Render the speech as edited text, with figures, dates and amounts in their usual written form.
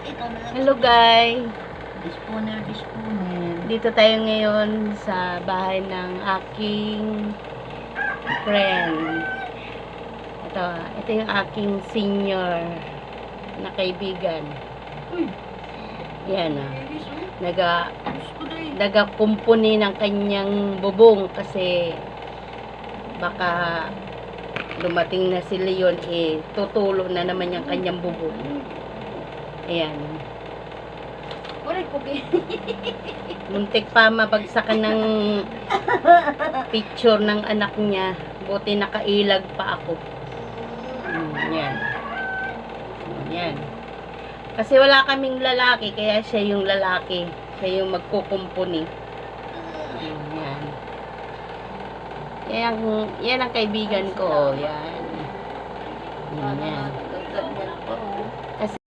Hello guys. Disponer. Dito tayo ngayon sa bahay ng aking friend. Ito yung aking senior na kaibigan. Yan nagakumpuni ng kanyang bubong kasi baka dumating na si Leon tutulo na naman yung kanyang bubong. Ayan. Muntik pa mabagsakan ng picture ng anak niya. Buti nakailag pa ako. Yan. Yan. Kasi wala kaming lalaki, kaya siya yung lalaki. Siya yung magkukumpuni. Yan. Yan ang kaibigan ko. Yan. Yan.